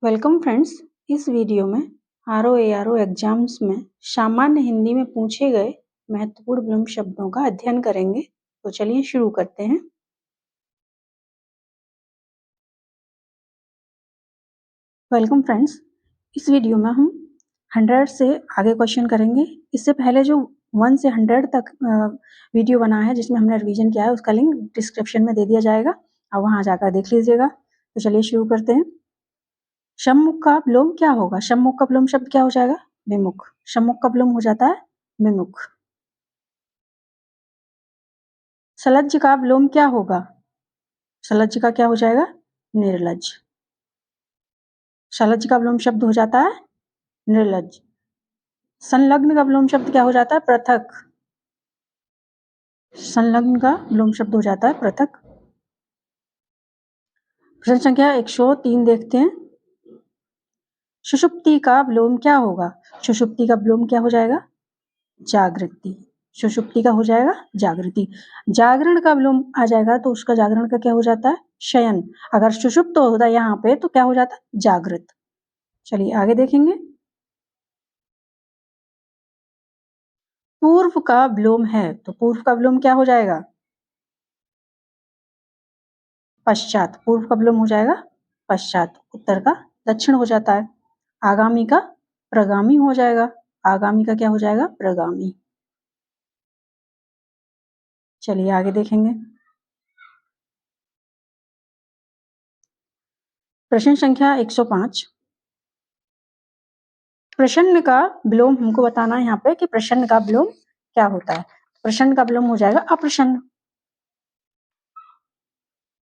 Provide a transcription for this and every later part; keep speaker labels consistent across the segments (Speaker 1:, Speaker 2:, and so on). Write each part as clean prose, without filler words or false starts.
Speaker 1: Welcome friends. इस video में RO exams में सामान्य हिंदी में पूछे गए महत्वपूर्ण विलोम शब्दों का अध्ययन करेंगे। तो चलिए शुरू करते हैं। वेलकम फ्रेंड्स, इस वीडियो में हम 100 से आगे क्वेश्चन करेंगे। इससे पहले जो 1 से 100 तक वीडियो बना है जिसमें हमने रिवीजन किया है, उसका लिंक डिस्क्रिप्शन में दे दिया जाएगा, आप वहां जाकर देख लीजिएगा। तो चलिए शुरू करते हैं। सम्मुख का विलोम क्या होगा? सम्मुख का विलोम शब्द क्या हो जाएगा? विमुख। सम्मुख का विलोम हो जाता है विमुख। सलज्ज का विलोम क्या होगा? सलज्ज का क्या हो जाएगा? निर्लज्ज। सलज्ज का विलोम शब्द हो जाता है निर्लज्ज। संलग्न का विलोम शब्द क्या हो जाता है? पृथक। संलग्न का विलोम शब्द हो जाता है पृथक। प्रश्न संख्या 103 देखते हैं। सुषुप्ति का विलोम क्या होगा? सुषुप्ति का विलोम क्या हो जाएगा? जागृति। सुषुप्ति का हो जाएगा जागृति। जागरण का विलोम आ जाएगा तो उसका जागरण का क्या हो जाता है? शयन। अगर सुषुप्त होता है यहाँ पे तो क्या हो जाता है? जागृत। चलिए आगे देखेंगे। पूर्व का विलोम है तो पूर्व का विलोम क्या हो जाएगा? पश्चात। पूर्व का विलोम हो जाएगा पश्चात। उत्तर का दक्षिण हो जाता है। आगामी का प्रगामी हो जाएगा। आगामी का क्या हो जाएगा? प्रगामी। चलिए आगे देखेंगे। प्रश्न संख्या 105। प्रश्न का विलोम हमको बताना है यहाँ पे कि प्रश्न का विलोम क्या होता है। प्रश्न का विलोम हो जाएगा अप्रसन्न।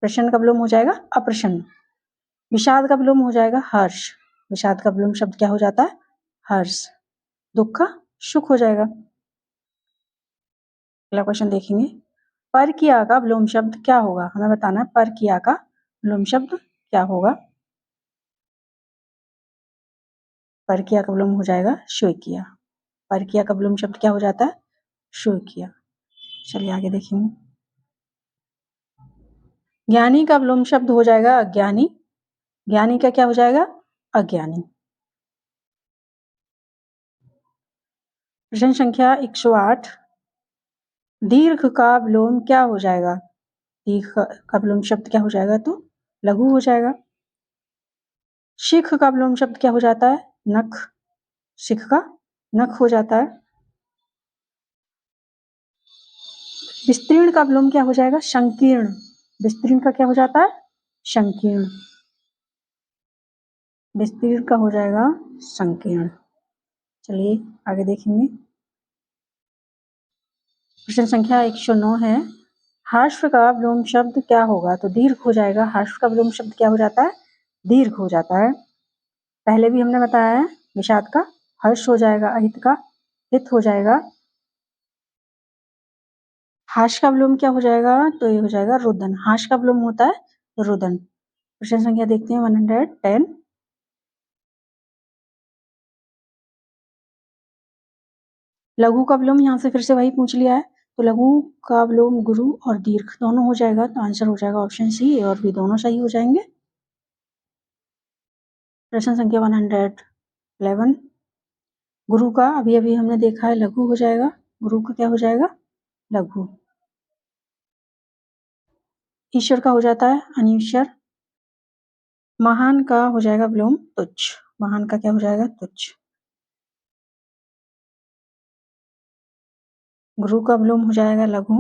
Speaker 1: प्रश्न का विलोम हो जाएगा अप्रसन्न। विषाद का विलोम हो जाएगा हर्ष। विषाद का विलोम शब्द क्या हो जाता है? हर्ष। दुख का सुख हो जाएगा। अगला क्वेश्चन देखेंगे। परकीया का विलोम शब्द क्या होगा? हमें बताना है परकीया का विलोम शब्द क्या होगा। परकीया का विलोम हो जाएगा स्वेकिया। परकीया का विलोम शब्द क्या हो जाता है? स्वेकिया। चलिए आगे देखेंगे। ज्ञानी का विलोम शब्द हो जाएगा अज्ञानी। ज्ञानी का क्या हो जाएगा? अज्ञानी। प्रश्न संख्या 108। दीर्घ का विलोम क्या हो जाएगा? दीर्घ का विलोम शब्द क्या हो जाएगा? तो लघु हो जाएगा। शिख का विलोम शब्द क्या हो जाता है? नख। शिख का नख हो जाता है। विस्तीर्ण का विलोम क्या हो जाएगा? संकीर्ण। विस्तीर्ण का क्या हो जाता है? संकीर्ण। विस्तीर्ण का हो जाएगा संकीर्ण। चलिए आगे देखेंगे। प्रश्न संख्या 109 है। हार्श्व का विलोम शब्द क्या होगा? तो दीर्घ हो जाएगा। हार्श्व का विलोम शब्द क्या हो जाता है? दीर्घ हो जाता है। पहले भी हमने बताया है। विषाद का हर्ष हो जाएगा। अहित का हित हो जाएगा। हाश का विलोम क्या हो जाएगा? तो ये हो जाएगा रुदन। हाश का विलोम होता है रुदन। प्रश्न संख्या देखते हैं 110। लघु का विलोम यहाँ से फिर से वही पूछ लिया है। तो लघु का विलोम गुरु और दीर्घ दोनों हो जाएगा। तो आंसर हो जाएगा ऑप्शन सी। ए और बी दोनों सही हो जाएंगे। प्रश्न संख्या 111। गुरु का अभी अभी हमने देखा है लघु हो जाएगा। गुरु का क्या हो जाएगा? लघु। ईश्वर का हो जाता है अनीश्वर। महान का हो जाएगा विलोम तुच्छ। महान का क्या हो जाएगा? तुच्छ। गुरु का विलोम हो जाएगा लघु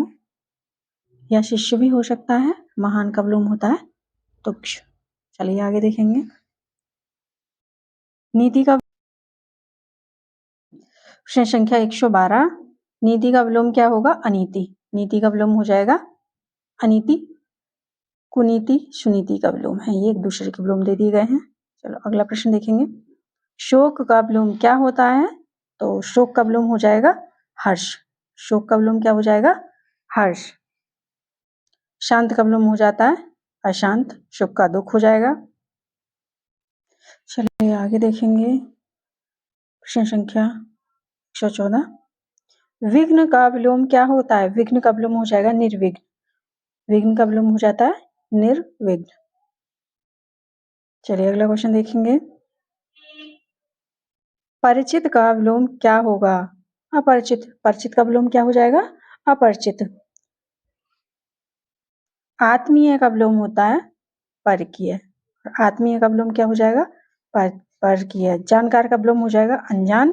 Speaker 1: या शिष्य भी हो सकता है। महान का विलोम होता है तुच्छ। चलिए आगे देखेंगे। नीति का प्रश्न संख्या 112। नीति का विलोम क्या होगा? अनीति। नीति का विलोम हो जाएगा अनीति। कुनीति सुनीति का विलोम है। ये एक दूसरे के विलोम दे दिए गए हैं। चलो अगला प्रश्न देखेंगे। शोक का विलोम क्या होता है? तो शोक का विलोम हो जाएगा हर्ष। शोक का विलोम क्या हो जाएगा? हर्ष। शांत का विलोम हो जाता है अशांत। सुख का दुख हो जाएगा। चलिए आगे देखेंगे। प्रश्न संख्या 114। विघ्न का विलोम क्या होता है? विघ्न का विलोम हो जाएगा निर्विघ्न। विघ्न का विलोम हो जाता है निर्विघ्न। चलिए अगला क्वेश्चन देखेंगे। परिचित का विलोम क्या होगा? अपरिचित। परिचित का विलोम क्या हो जाएगा? अपरिचित। आत्मीय का विलोम होता है परकीय। आत्मीय का विलोम क्या हो जाएगा? परकीय। जानकार का विलोम हो जाएगा अनजान।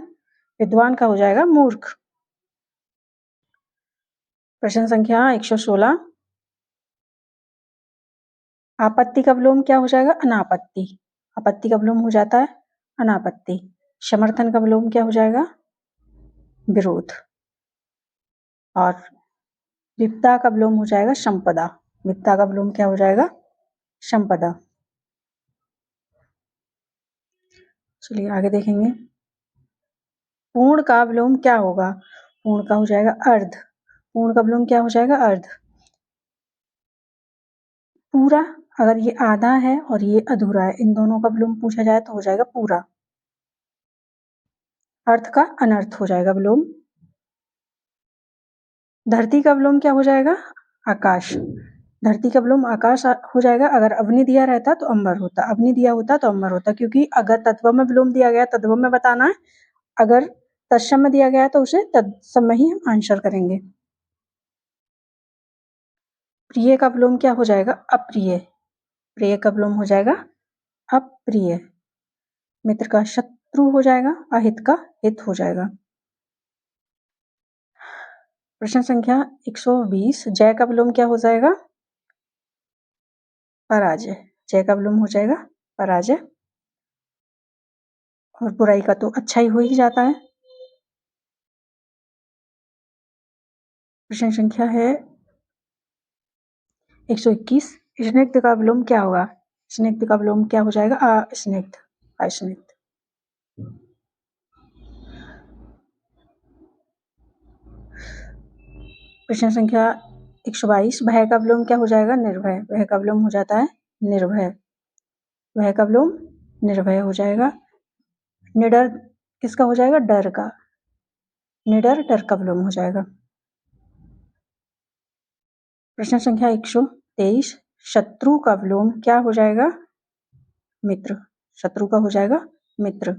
Speaker 1: विद्वान का हो जाएगा मूर्ख। प्रश्न संख्या 116। आपत्ति का विलोम क्या हो जाएगा? अनापत्ति। आपत्ति का विलोम हो जाता है अनापत्ति। समर्थन का विलोम क्या हो जाएगा? विरोध। और विपदा का विलोम हो जाएगा संपदा। विपदा का विलोम क्या हो जाएगा? संपदा। चलिए आगे देखेंगे। पूर्ण का विलोम क्या होगा? पूर्ण का हो जाएगा अर्ध। पूर्ण का विलोम क्या हो जाएगा? अर्ध। पूरा, अगर ये आधा है और ये अधूरा है, इन दोनों का विलोम पूछा जाए तो हो जाएगा पूरा। अर्थ का अनर्थ हो जाएगा विलोम। धरती का विलोम क्या हो जाएगा? आकाश। धरती का विलोम आकाश हो जाएगा। अगर अवनि दिया रहता तो अंबर होता, अवनि दिया होता तो अंबर होता, क्योंकि अगर तत्व में विलोम दिया गया तत्व में बताना है, अगर तत्सम में दिया गया तो उसे तत्सम में ही हम आंसर करेंगे। प्रिय का विलोम क्या हो जाएगा? अप्रिय। प्रिय का विलोम हो जाएगा अप्रिय। मित्र का शत्रु हो जाएगा, अहित का हित हो जाएगा। प्रश्न संख्या 120। जय का विलोम क्या हो जाएगा? पराजय। जय का विलोम हो जाएगा पराजय। और बुराई का तो अच्छा ही हो ही जाता है। प्रश्न संख्या है 121। स्निग्ध का विलोम क्या होगा? स्निग्ध का विलोम क्या हो जाएगा? अस्निग्ध। अस्निग्ध। प्रश्न संख्या 122। भय का विलोम क्या हो जाएगा? निर्भय। भय का विलोम हो जाता है निर्भय। भय का विलोम निर्भय हो जाएगा। निडर किसका हो जाएगा? डर का। निडर डर का विलोम हो जाएगा। प्रश्न संख्या 123। शत्रु का विलोम क्या हो जाएगा? मित्र। शत्रु का हो जाएगा मित्र।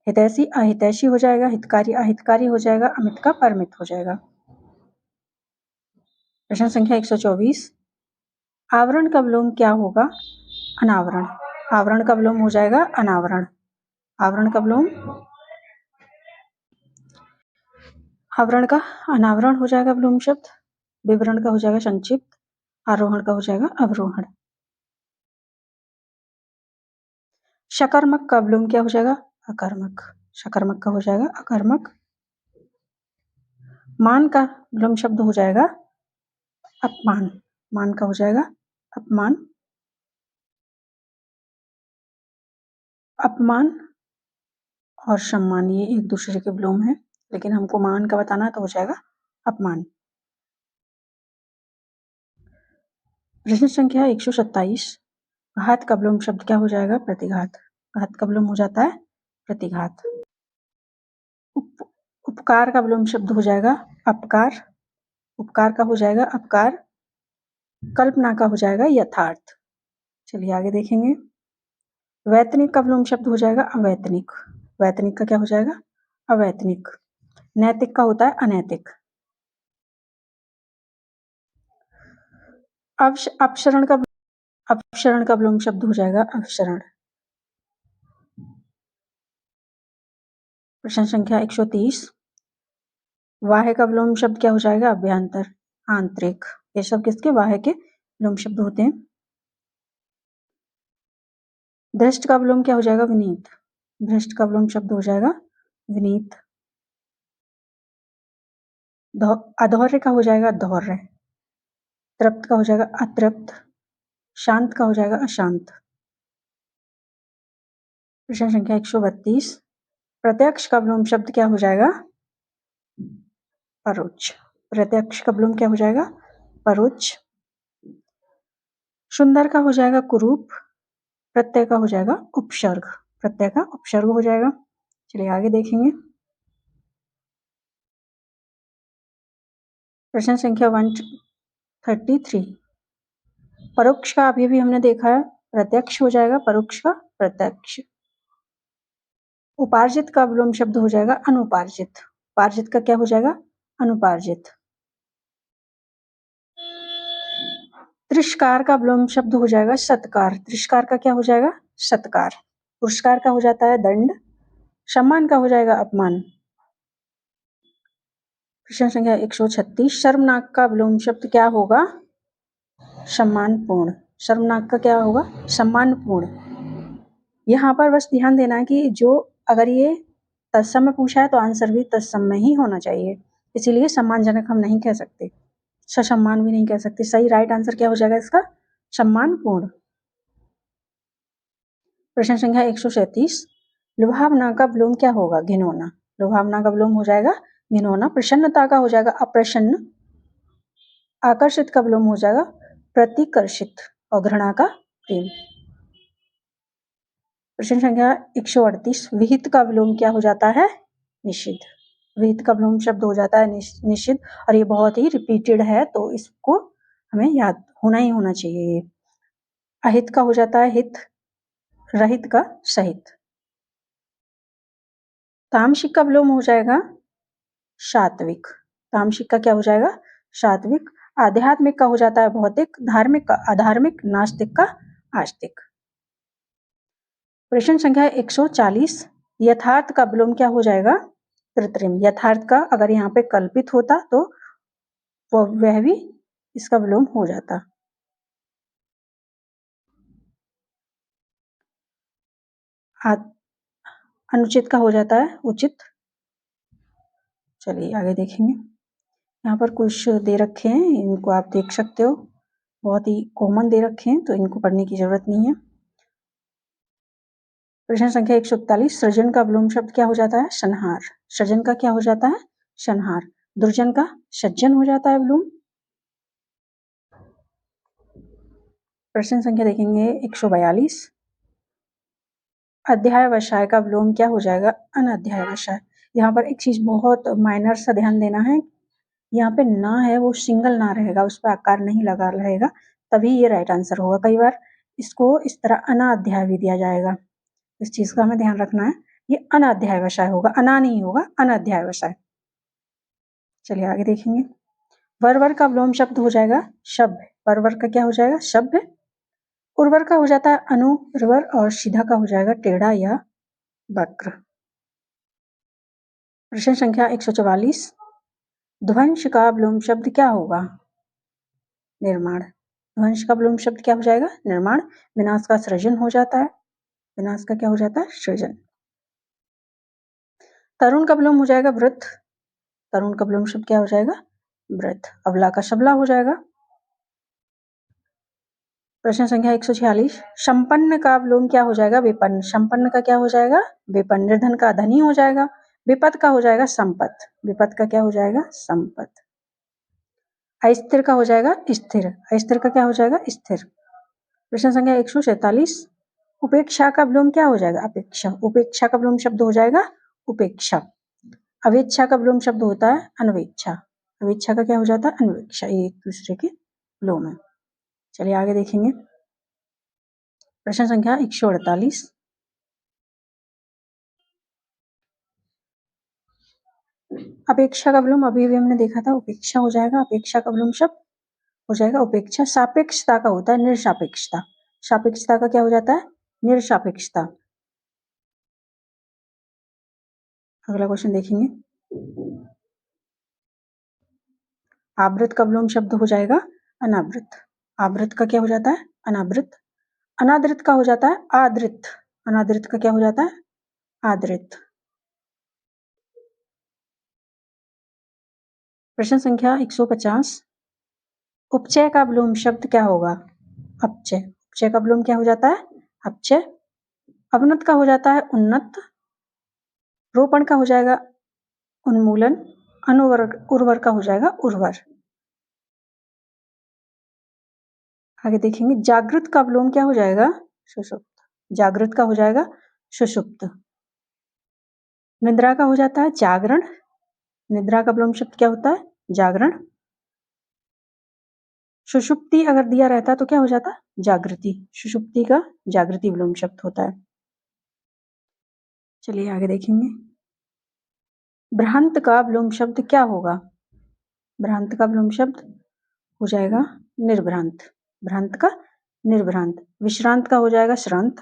Speaker 1: हितैषी अहितैषी हो जाएगा। हितकारी अहितकारी हो जाएगा। अमित का परमित हो जाएगा। प्रश्न संख्या 124। आवरण का विलोम क्या होगा? अनावरण। आवरण का विलोम हो जाएगा अनावरण। आवरण का विलोम आवरण का अनावरण हो जाएगा विलोम शब्द। विवरण का हो जाएगा संक्षिप्त। आरोहण का हो जाएगा अवरोहण। शकर्मक का विलोम क्या हो जाएगा? अकर्मक। शकर्मक का हो जाएगा अकर्मक। मान का विलोम शब्द हो जाएगा अपमान। मान का हो जाएगा अपमान। अपमान और सम्मान ये एक दूसरे के विलोम है, लेकिन हमको मान का बताना है तो हो जाएगा अपमान। प्रश्न संख्या 127। घात का विलोम शब्द क्या हो जाएगा? प्रतिघात। घात का विलोम हो जाता है प्रतिघात। उपकार का विलोम शब्द हो जाएगा अपकार। उपकार का हो जाएगा अपकार। कल्पना का हो जाएगा यथार्थ। चलिए आगे देखेंगे। वैतनिक का विलोम शब्द हो जाएगा अवैतनिक। वैतनिक का क्या हो जाएगा? अवैतनिक। नैतिक का होता है अनैतिक। अपसरण का विलोम शब्द हो जाएगा अपसरण। प्रश्न संख्या 130। वाह्य का विलोम शब्द क्या हो जाएगा? अभ्यंतर आंतरिक। ये सब किसके? वाह्य के विलोम शब्द होते हैं। धृष्ट का विलोम क्या हो जाएगा? विनीत। धृष्ट का विलोम शब्द हो जाएगा विनीत। अधौर्य का हो जाएगा धौर्य। तृप्त का हो जाएगा अतृप्त। शांत का हो जाएगा अशांत। प्रश्न संख्या 132। प्रत्यक्ष का विलोम शब्द क्या हो जाएगा? परोक्ष। प्रत्यक्ष का विलोम क्या हो जाएगा? परोक्ष। सुंदर का हो जाएगा कुरूप। प्रत्यय का हो जाएगा उपसर्ग। प्रत्यय का उपसर्ग हो जाएगा। चलिए आगे देखेंगे। प्रश्न संख्या 133। परोक्ष का अभी भी हमने देखा है प्रत्यक्ष हो जाएगा, परोक्ष का प्रत्यक्ष। उपार्जित का विलोम शब्द हो जाएगा अनुपार्जित। उपार्जित का क्या हो जाएगा? अनुपार्जित। तिरस्कार का विलोम शब्द हो जाएगा सत्कार। तिरस्कार का क्या हो जाएगा? सत्कार। पुरस्कार का हो जाता है दंड। सम्मान का हो जाएगा अपमान। प्रश्न संख्या 136, शर्मनाक का विलोम शब्द क्या होगा? सम्मानपूर्ण। शर्मनाक का क्या होगा? सम्मानपूर्ण। यहाँ पर बस ध्यान देना है कि जो अगर ये तत्सम पूछा है तो आंसर भी तत्सम में ही होना चाहिए, इसीलिए सम्मानजनक हम नहीं कह सकते, ससम्मान भी नहीं कह सकते। सही राइट आंसर क्या हो जाएगा इसका? सम्मानपूर्ण। प्रश्न संख्या 137, लुभावना का विलोम क्या होगा? घिनौना। लुभावना का विलोम हो जाएगा घिनौना। प्रसन्नता का हो जाएगा अप्रसन्न। आकर्षित का विलोम हो जाएगा प्रतिकर्षित और घृणा का प्रेम। प्रश्न संख्या 138, विहित का विलोम क्या हो जाता है? निषिद्ध। विहित का विलोम शब्द हो जाता है निषिद्ध, और ये बहुत ही रिपीटेड है तो इसको हमें याद होना ही होना चाहिए। अहित का हो जाता है हित, रहित का सहित। तामसिक का विलोम हो जाएगा सात्विक। तामसिक का क्या हो जाएगा? सात्विक। आध्यात्मिक का हो जाता है भौतिक, धार्मिक का अधार्मिक, नास्तिक का आस्तिक। प्रश्न संख्या 140, यथार्थ का विलोम क्या हो जाएगा? कृत्रिम। यथार्थ का अगर यहाँ पे कल्पित होता तो वह भी इसका विलोम हो जाता। अनुचित का हो जाता है उचित। चलिए आगे देखेंगे। यहाँ पर कुछ दे रखे हैं, इनको आप देख सकते हो, बहुत ही कॉमन दे रखे हैं तो इनको पढ़ने की जरूरत नहीं है। प्रश्न संख्या 141, सृजन का विलोम शब्द क्या हो जाता है? संहार। सृजन का क्या हो जाता है? संहार। दुर्जन का सज्जन हो जाता है विलोम। प्रश्न संख्या देखेंगे 142, अध्यायवसाय का विलोम क्या हो जाएगा? अनध्यायवसाय। यहाँ पर एक चीज बहुत माइनर सा ध्यान देना है, यहाँ पे ना है वो सिंगल ना रहेगा, उस पर आकार नहीं लगा रहेगा, तभी ये राइट आंसर होगा। कई बार इसको इस तरह अनाध्याय भी दिया जाएगा, इस चीज का हमें ध्यान रखना है। ये अनाध्यायवसाय होगा, अना नहीं होगा, अनाध्यायवसाय। चलिए आगे देखेंगे। वर्वर का विलोम शब्द हो जाएगा शब्द। वर्वर का क्या हो जाएगा? शब्द। उर्वर का हो जाता है अनुर्वर, और सीधा का हो जाएगा टेढ़ा या वक्र। प्रश्न संख्या 144, ध्वंस का विलोम शब्द क्या होगा? निर्माण। ध्वंस का विलोम शब्द क्या हो जाएगा? निर्माण। विनाश का सृजन हो जाता है, विनाश का क्या हो जाता है? सृजन। तरुण का विलोम हो जाएगा वृद्ध। तरुण का विलोम शब्द क्या हो जाएगा? वृद्ध। अबला का सबला हो जाएगा। प्रश्न संख्या 146, संपन्न का विलोम क्या हो जाएगा? विपन्न। संपन्न का क्या हो जाएगा? विपन्न। निर्धन का धनी हो जाएगा। विपद का हो जाएगा संपत। विपद का क्या हो जाएगा? संपत। अस्थिर का हो जाएगा स्थिर। अस्थिर का क्या हो जाएगा? स्थिर। प्रश्न संख्या 147, उपेक्षा का विलोम क्या हो जाएगा? अपेक्षा। उपेक्षा का विलोम शब्द हो जाएगा उपेक्षा। अवेक्षा का विलोम शब्द होता है अनवेक्षा। अवेक्षा का क्या हो जाता है? अनवेक्षा। ये एक दूसरे के विलोम है। चलिए आगे देखेंगे। प्रश्न संख्या 148, अपेक्षा का विलोम अभी भी हमने देखा था, उपेक्षा हो जाएगा। अपेक्षा का विलोम शब्द हो जाएगा उपेक्षा। सापेक्षता का होता है निरसापेक्षता। सापेक्षता का क्या हो जाता है? निरसापेक्षता। अगला क्वेश्चन देखेंगे। आवृत का विलोम शब्द हो जाएगा अनावृत। आवृत का क्या हो जाता है? अनावृत। अनादृत का हो जाता है आदृत। अनादृत का क्या हो जाता है? आदृत। प्रश्न संख्या 150, उपचय का विलोम शब्द क्या होगा? अपचय। उपचय का विलोम क्या हो जाता है? अपचय। अवनत का हो जाता है उन्नत। रोपण का हो जाएगा उन्मूलन। उर्वर का हो जाएगा उर्वर। आगे देखेंगे। जागृत का विलोम क्या हो जाएगा? सुषुप्त। जागृत का हो जाएगा सुषुप्त। निद्रा का हो जाता है जागरण। निद्रा का विलोम शब्द क्या होता है? जागरण। सुषुप्ति अगर दिया रहता तो क्या हो जाता? जागृति। सुषुप्ति का जागृति विलोम शब्द होता है। चलिए आगे देखेंगे। भ्रांत का विलोम शब्द क्या होगा? भ्रांत का विलोम शब्द हो जाएगा निर्भ्रांत। भ्रांत का निर्भ्रांत। विश्रांत का हो जाएगा श्रांत।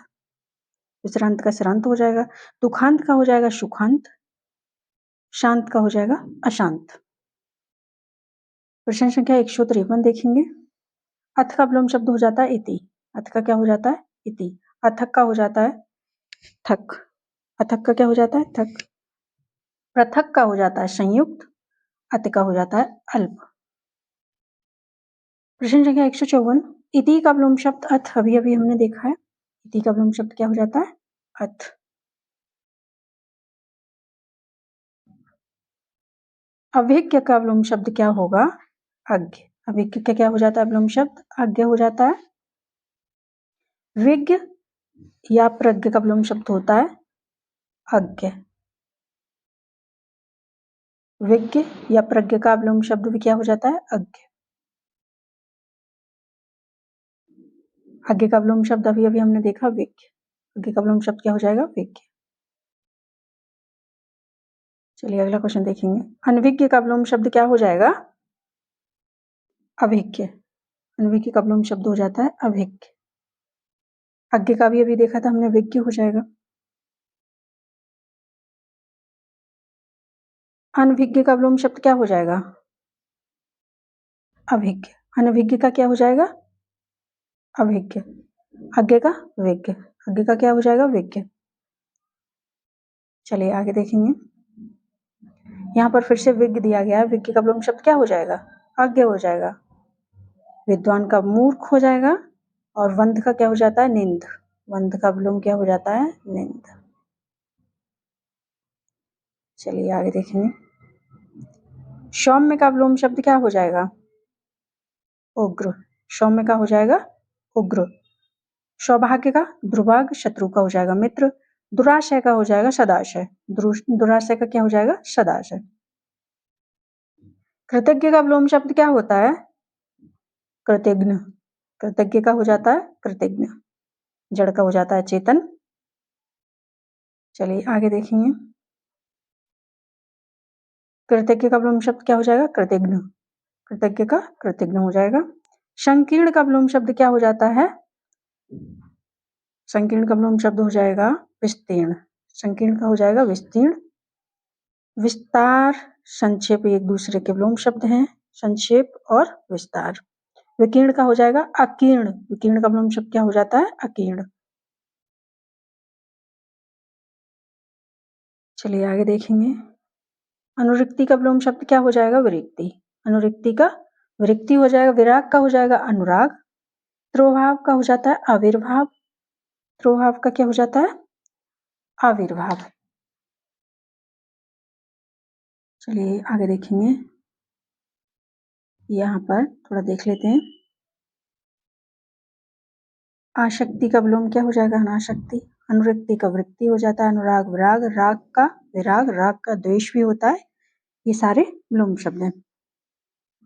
Speaker 1: विश्रांत का श्रांत हो जाएगा। दुखांत का हो जाएगा सुखांत। शांत का हो जाएगा अशांत। प्रश्न संख्या 153 देखेंगे। अथ का विलोम शब्द हो जाता है इति। अथ का क्या हो जाता है? इति। अथक का हो जाता है थक। अथक का क्या हो जाता है? थक। पृथक का हो जाता है संयुक्त। अति का हो जाता है अल्प। प्रश्न संख्या 154। इति का विलोम शब्द अथ अभी अभी हमने देखा है। इति का विलोम शब्द क्या हो जाता है? अथ। अभिज्ञ का विलोम शब्द क्या होगा? अज्ञ। अभिज्ञ का क्या हो जाता है विलोम शब्द? अज्ञ हो जाता है। विज्ञ या प्रज्ञ का विलोम शब्द होता है अज्ञ। विज्ञ या प्रज्ञ का विलोम शब्द भी क्या हो जाता है? अज्ञ। अज्ञ का विलोम शब्द अभी अभी हमने देखा विज्ञ। अज्ञ का विलोम शब्द क्या हो जाएगा? विज्ञ। चलिए अगला क्वेश्चन देखेंगे। अनभिज्ञ का विलोम शब्द क्या हो जाएगा? अभिज्ञ। अनभिज्ञ का विलोम शब्द हो जाता है अभिज्ञ। अज्ञ का भी अभी देखा था हमने, विज्ञ हो जाएगा। अनभिज्ञ का विलोम शब्द क्या हो जाएगा? अभिज्ञ। अनभिज्ञ का क्या हो जाएगा? अभिज्ञ। अज्ञ का विज्ञ। अज्ञ का क्या हो जाएगा? विज्ञ। चलिए आगे देखेंगे। यहाँ पर फिर से विज्ञ दिया गया है। विज्ञ का विलोम शब्द क्या हो जाएगा? अज्ञ हो जाएगा। विद्वान का मूर्ख हो जाएगा। और वंध का क्या हो जाता है? निंद। वंध का विलोम क्या हो जाता है? निंद। चलिए आगे देखेंगे। सौम्य का विलोम शब्द क्या हो जाएगा? उग्र। सौम्य का हो जाएगा उग्र। सौभाग्य का दुर्भाग्य। शत्रु का हो जाएगा मित्र। दुराशय का हो जाएगा सदाशय। दुराशय का क्या हो जाएगा? सदाशय। कृतज्ञ का विलोम शब्द क्या होता है? कृतज्ञ। कृतज्ञ का हो जाता है कृतज्ञ। जड़ का हो जाता है चेतन। चलिए आगे देखेंगे। कृतज्ञ का विलोम शब्द क्या हो जाएगा? कृतज्ञ। कृतज्ञ का कृतज्ञ हो जाएगा। संकीर्ण का विलोम शब्द क्या हो जाता है? संकीर्ण का विलोम शब्द हो जाएगा विस्तीर्ण। संकीर्ण का हो जाएगा विस्तीर्ण। विस्तार संक्षेप एक दूसरे के विलोम शब्द हैं। संक्षेप और विस्तार। विकीर्ण का हो जाएगा अकीर्ण। विकीर्ण का विलोम शब्द क्या हो जाता है? अकीर्ण। चलिए आगे देखेंगे। अनुरिक्ति का विलोम शब्द क्या हो जाएगा? विरिक्ति। अनुरिक्ति का विरिक्ति हो जाएगा। विराग का हो जाएगा अनुराग। त्रोभाव का हो जाता है आविर्भाव। त्रोभाव का क्या हो जाता है? आविर्भाव। चलिए आगे देखेंगे। यहाँ पर थोड़ा देख लेते हैं। आसक्ति का विलोम क्या हो जाएगा? अनासक्ति। अनुरक्ति का वृत्ति हो जाता है अनुराग विराग। राग का विराग। राग का द्वेष भी होता है। ये सारे विलोम शब्द हैं।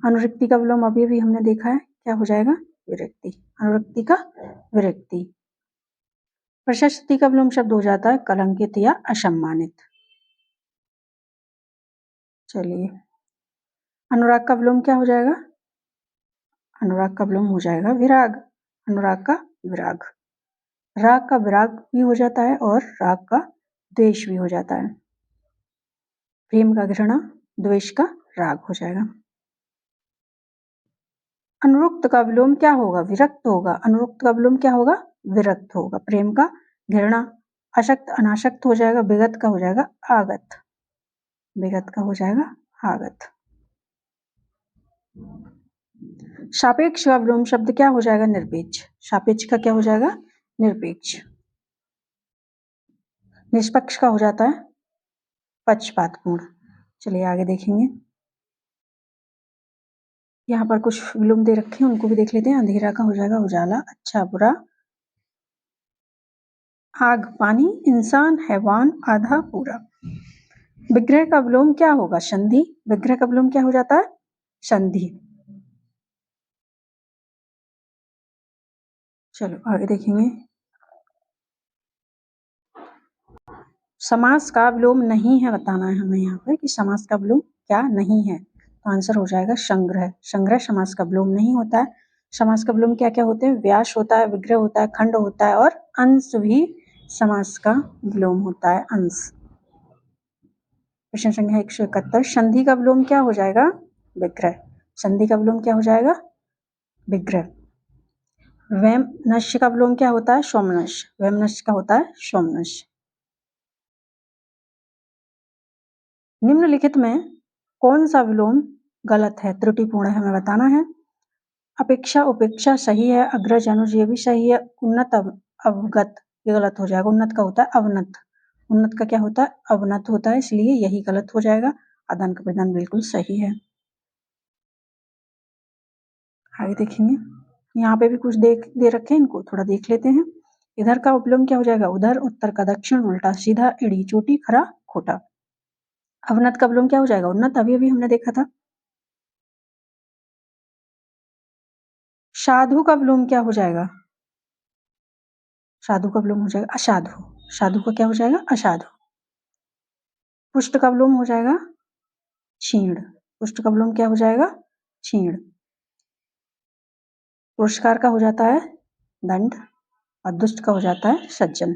Speaker 1: अनुरक्ति का विलोम अभी भी हमने देखा है, क्या हो जाएगा? विरक्ति। अनुरक्ति का विरक्ति। प्रशस्ति का विलोम शब्द हो जाता है कलंकित या असम्मानित। चलिए अनुराग का विलोम क्या हो जाएगा? अनुराग का विलोम हो जाएगा विराग। अनुराग का विराग। राग का विराग भी हो जाता है और राग का द्वेष भी हो जाता है। प्रेम का घृणा, द्वेष का राग हो जाएगा। अनुरुक्त का विलोम क्या होगा? विरक्त होगा। अनुरुक्त का विलोम क्या होगा? विरक्त होगा। प्रेम का घृणा। अशक्त अनासक्त हो जाएगा। विगत का हो जाएगा आगत। विगत का हो जाएगा आगत। सापेक्ष का विलोम शब्द क्या हो जाएगा? निरपेक्ष। सापेक्ष का क्या हो जाएगा? निरपेक्ष। निष्पक्ष का हो जाता है पक्षपातपूर्ण। चलिए आगे देखेंगे। यहाँ पर कुछ विलोम दे रखे हैं, उनको भी देख लेते हैं। अंधेरा का हो जाएगा उजाला। अच्छा बुरा। आग पानी। इंसान हैवान। आधा पूरा। विग्रह का विलोम क्या होगा? संधि। विग्रह का विलोम क्या हो जाता है? संधि। चलो आगे देखेंगे। समास का विलोम नहीं है, बताना है हमें यहाँ पर कि समास का विलोम क्या नहीं है। तो आंसर हो जाएगा संग्रह। संग्रह समास का विलोम नहीं होता है। समास का विलोम क्या क्या होते हैं? व्यास होता है, विग्रह होता है, खंड होता है और अंश भी समास का विलोम होता है, अंश। प्रश्न संख्या 171, संधि का विलोम क्या हो जाएगा? विग्रह। संधि का विलोम क्या हो जाएगा? विग्रह। वैमनस्य का विलोम क्या होता है? सोमनस्य। वैमनस्य का होता है सोमनस्य। निम्नलिखित में कौन सा विलोम गलत है, त्रुटिपूर्ण है, हमें बताना है। अपेक्षा उपेक्षा सही है, अग्रज अनुज ये भी सही है, उन्नत अवगत ये गलत हो जाएगा। उन्नत का होता है अवनत, उन्नत का क्या होता है? अवनत होता है, इसलिए यही गलत हो जाएगा। आदान का प्रदान बिल्कुल सही है। आगे देखेंगे, यहाँ पे भी कुछ दे रखे हैं, इनको थोड़ा देख लेते हैं। इधर का उपलोम क्या हो जाएगा? उधर, उत्तर का दक्षिण, उल्टा सीधा, एड़ी चोटी, खरा खोटा। अवनत का उपलोम क्या हो जाएगा? उन्नत, अभी अभी हमने देखा था। साधु का विलोम क्या हो जाएगा? साधु का विलोम हो जाएगा असाधु। साधु का क्या हो जाएगा? असाधु। पुष्ट का विलोम हो जाएगा क्षीण। पुष्ट का विलोम क्या हो जाएगा? क्षीण। पुरस्कार का हो जाता है दंड और दुष्ट का हो जाता है सज्जन।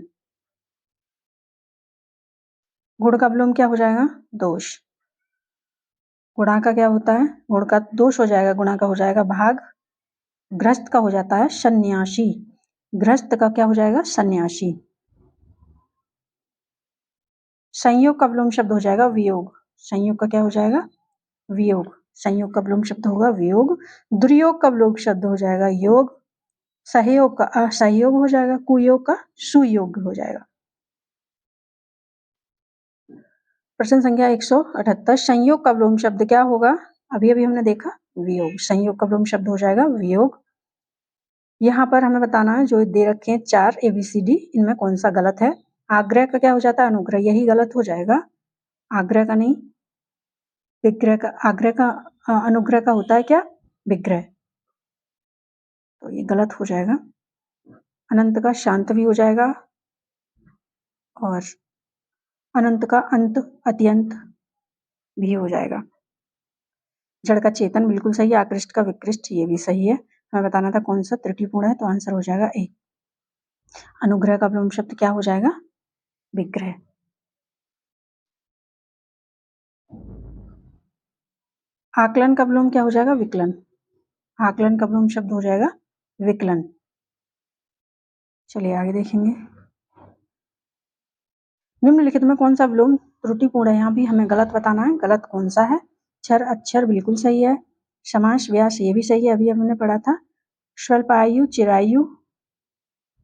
Speaker 1: गुण का विलोम क्या हो जाएगा? दोष। गुणा का क्या होता है? गुण का दोष हो जाएगा, गुणा का हो जाएगा भाग। ग्रस्त का हो जाता है सन्यासी। ग्रस्त का क्या हो जाएगा? सन्यासी। संयोग का विलोम शब्द हो जाएगा वियोग। संयोग का क्या हो जाएगा? वियोग। संयोग का विलोम शब्द होगा वियोग। दुर्योग का विलोम शब्द हो जाएगा योग। सहयोग का असहयोग हो जाएगा। कुयोग का सुयोग हो जाएगा। प्रश्न संख्या 178, संयोग का विलोम शब्द क्या होगा? अभी अभी हमने देखा वियोग। संयोग का विलोम शब्द हो जाएगा वियोग। यहाँ पर हमें बताना है, जो दे रखे हैं 4 ABCD, इनमें कौन सा गलत है। आग्रह का क्या हो जाता है? अनुग्रह, यही गलत हो जाएगा। आग्रह का नहीं, विग्रह का। आग्रह का अनुग्रह का होता है क्या? विग्रह, तो ये गलत हो जाएगा। अनंत का शांत भी हो जाएगा और अनंत का अंत अत्यंत भी हो जाएगा। जड़ का चेतन बिल्कुल सही है। आकृष्ट का विकृष्ट ये भी सही है। हमें बताना था कौन सा त्रुटिपूर्ण है, तो आंसर हो जाएगा ए। अनुग्रह का विलोम शब्द क्या हो जाएगा? विग्रह। आकलन का विलोम क्या हो जाएगा? विकलन। आकलन का विलोम शब्द हो जाएगा विकलन। चलिए आगे देखेंगे। निम्नलिखित में कौन सा विलोम त्रुटिपूर्ण है? यहाँ भी हमें गलत बताना है, गलत कौन सा है। क्षर अक्षर बिल्कुल सही है। समास व्यास ये भी सही है, अभी हमने पढ़ा था। स्वल्पायु चिरायु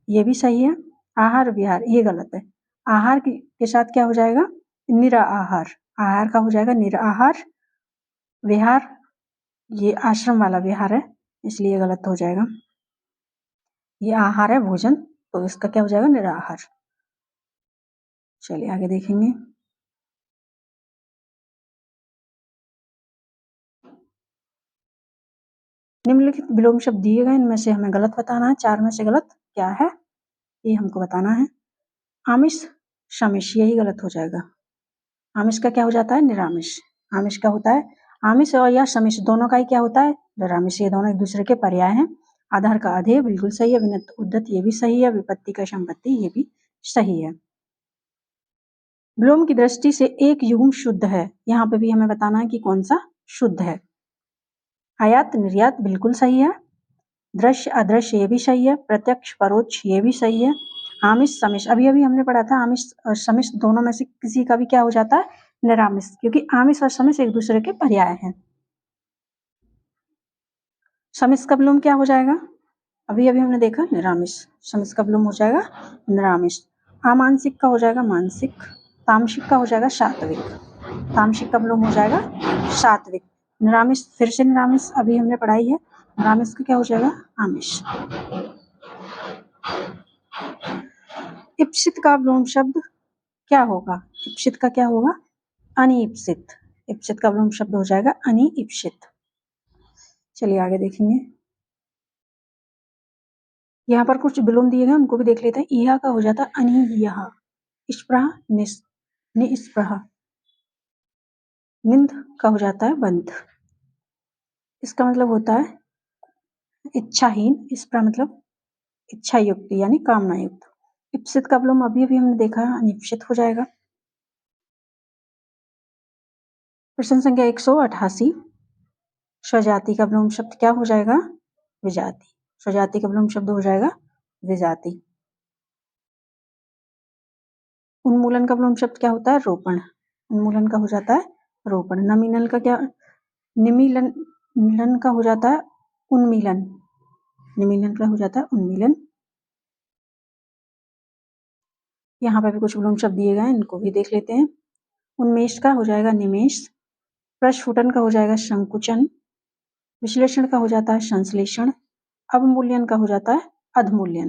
Speaker 1: ये भी सही है। आहार विहार ये गलत है। आहार के साथ क्या हो जाएगा? निरा आहार। आहार का हो जाएगा निरा आहार। विहार ये आश्रम वाला विहार है, इसलिए गलत हो जाएगा। ये आहार है भोजन, तो इसका क्या हो जाएगा? निरा आहार। चलिए आगे देखेंगे। निम्नलिखित विलोम शब्द दिए गए, इनमें से हमें गलत बताना है। 4 में से गलत क्या है ये हमको बताना है। आमिष शमिष यही गलत हो जाएगा। आमिष का क्या हो जाता है? निरामिष। आमिष का होता है, आमिष और या शमिष दोनों का ही क्या होता है? निरामिष। ये दोनों एक दूसरे के पर्याय हैं। आधार का अधेय बिल्कुल सही है। विनत उद्धत ये भी सही है। विपत्ति का संपत्ति ये भी सही है। विलोम की दृष्टि से एक युग्म शुद्ध है, यहाँ पे भी हमें बताना है कि कौन सा शुद्ध है। आयात निर्यात बिल्कुल सही है। दृश्य अदृश्य ये भी सही है। प्रत्यक्ष परोक्ष ये भी सही है। आमिष समिष अभी अभी हमने पढ़ा था, आमिष और समिष दोनों में से किसी का भी क्या हो जाता है? निरामिष, क्योंकि आमिष और समिष एक दूसरे के पर्याय हैं। समिष का विलोम क्या हो जाएगा? अभी अभी हमने देखा निरामिष। समिष का विलोम हो जाएगा निरामिष। अमानसिक का हो जाएगा मानसिक। तामसिक का हो जाएगा सात्विक। तामसिक का विलोम हो जाएगा सात्विक। निरामिष फिर से निरामिष अभी हमने पढ़ाई है। निरामिष का क्या हो जाएगा? आमिष। इप्सित का विलोम शब्द क्या होगा? इप्सित का क्या होगा? अनिप्सित। इप्सित का विलोम शब्द हो जाएगा अनिप्सित। चलिए आगे देखेंगे। यहाँ पर कुछ विलोम दिए गए उनको भी देख लेते हैं। इहा का हो जाता है अनियह, स्प्रह निस, निस्पृह। निंद का हो जाता है बंध। इसका मतलब होता है इच्छाहीन, स्प्रह मतलब इच्छा युक्त यानी कामना युक्त। इप्सित का विलोम अभी अभी हमने देखा है, अनिप्सित हो जाएगा। प्रश्न संख्या 188, स्वजाति का विलोम शब्द क्या हो जाएगा? विजाति। स्वजाति का विलोम शब्द हो जाएगा विजाति। उन्मूलन का विलोम शब्द क्या होता है? रोपण। उन्मूलन का हो जाता है रोपण। नमीनल का क्या? निमीलन का हो जाता है उन्मीलन। निमीलन का हो जाता है उन्मीलन। यहाँ पर भी कुछ विलोम शब्द दिए गए हैं, इनको भी देख लेते हैं। उन्मेष का हो जाएगा निमेष। प्रस्फुटन का हो जाएगा संकुचन। विश्लेषण का हो जाता है संश्लेषण। अवमूल्यन का हो जाता है अधमूल्यन।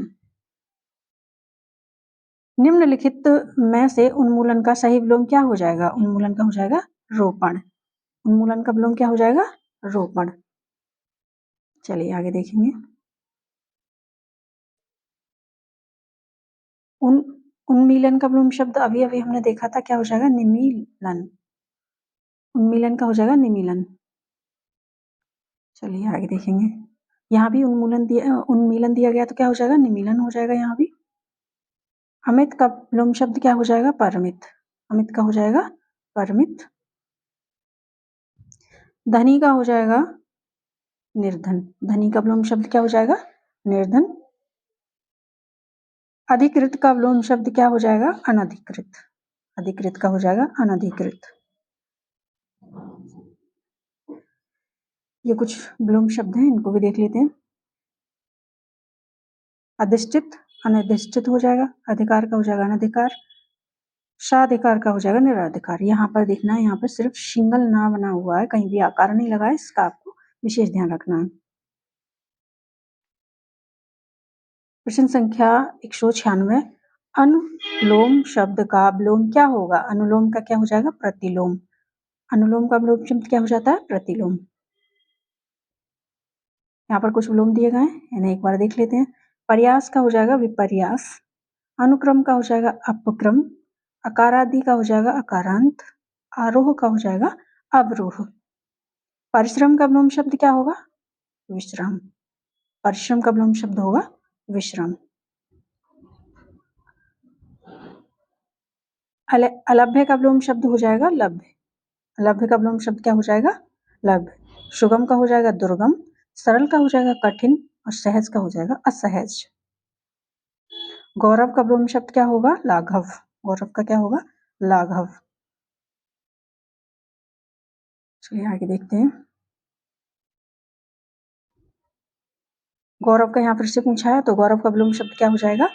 Speaker 1: निम्नलिखित में से उन्मूलन का सही विलोम क्या हो जाएगा? उन्मूलन का हो जाएगा रोपण। उन्मूलन का विलोम क्या हो जाएगा? रोपण। चलिए आगे देखेंगे। उन्मीलन का विलोम शब्द अभी अभी हमने देखा था, क्या हो जाएगा? निमीलन। उन्मीलन का हो जाएगा निमीलन। चलिए आगे देखेंगे। यहाँ भी उन्मीलन दिया गया तो क्या हो जाएगा? निमीलन हो जाएगा यहाँ भी। अमित का विलोम शब्द क्या हो जाएगा? परमित। अमित का हो जाएगा परमित। धनी का हो जाएगा निर्धन। धनी का विलोम शब्द क्या हो जाएगा? निर्धन। अधिकृत का विलोम शब्द क्या हो जाएगा? अनधिकृत। अधिकृत का हो जाएगा अनधिकृत। ये कुछ विलोम शब्द हैं, इनको भी देख लेते हैं। अधिष्ठित अनधिष्ठित हो जाएगा। अधिकार का हो जाएगा अनधिकार। साधिकार का हो जाएगा निराधिकार। यहाँ पर देखना है, यहाँ पर सिर्फ सिंगल ना बना हुआ है, कहीं भी आकार नहीं लगा है, इसका आपको विशेष ध्यान रखना है। प्रश्न संख्या 196, अनुलोम शब्द का विलोम क्या होगा? अनुलोम का क्या हो जाएगा? प्रतिलोम। अनुलोम का विलोम शब्द क्या हो जाता है? प्रतिलोम। यहाँ पर कुछ विलोम दिए गए हैं, इन्हें एक बार देख लेते हैं। प्रयास का हो जाएगा विपर्यास। अनुक्रम का हो जाएगा अपक्रम। अकारादि का हो जाएगा अकारांत। आरोह का हो जाएगा अवरोह। परिश्रम का विलोम शब्द क्या होगा? विश्राम। परिश्रम का विलोम शब्द होगा विश्राम। अलभ्य का विलोम शब्द हो जाएगा लभ्य। अलभ्य का विलोम शब्द क्या हो जाएगा? लभ्य। सुगम का हो जाएगा दुर्गम। सरल का हो जाएगा कठिन और सहज का हो जाएगा असहज। गौरव का विलोम शब्द क्या होगा? लाघव। गौरव का क्या होगा? लाघव। चलिए आगे देखते हैं। गौरव का यहाँ फिर से पूछा है, तो गौरव का विलोम शब्द क्या हो जाएगा?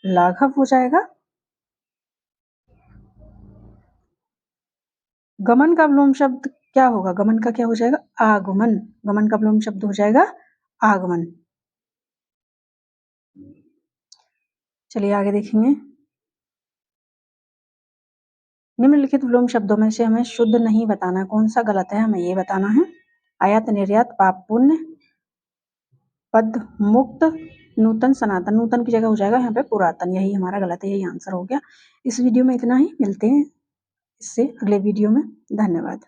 Speaker 1: लाघव हो जाएगा। गमन का विलोम शब्द क्या होगा? गमन का क्या हो जाएगा? आगमन। गमन का विलोम शब्द हो जाएगा आगमन। चलिए आगे देखेंगे। निम्नलिखित विलोम शब्दों में से हमें शुद्ध नहीं बताना, कौन सा गलत है हमें ये बताना है। आयात निर्यात, पाप पुण्य, पद मुक्त, नूतन सनातन। नूतन की जगह हो जाएगा यहाँ पे पुरातन, यही हमारा गलत है, यही आंसर हो गया। इस वीडियो में इतना ही, मिलते हैं इससे अगले वीडियो में। धन्यवाद।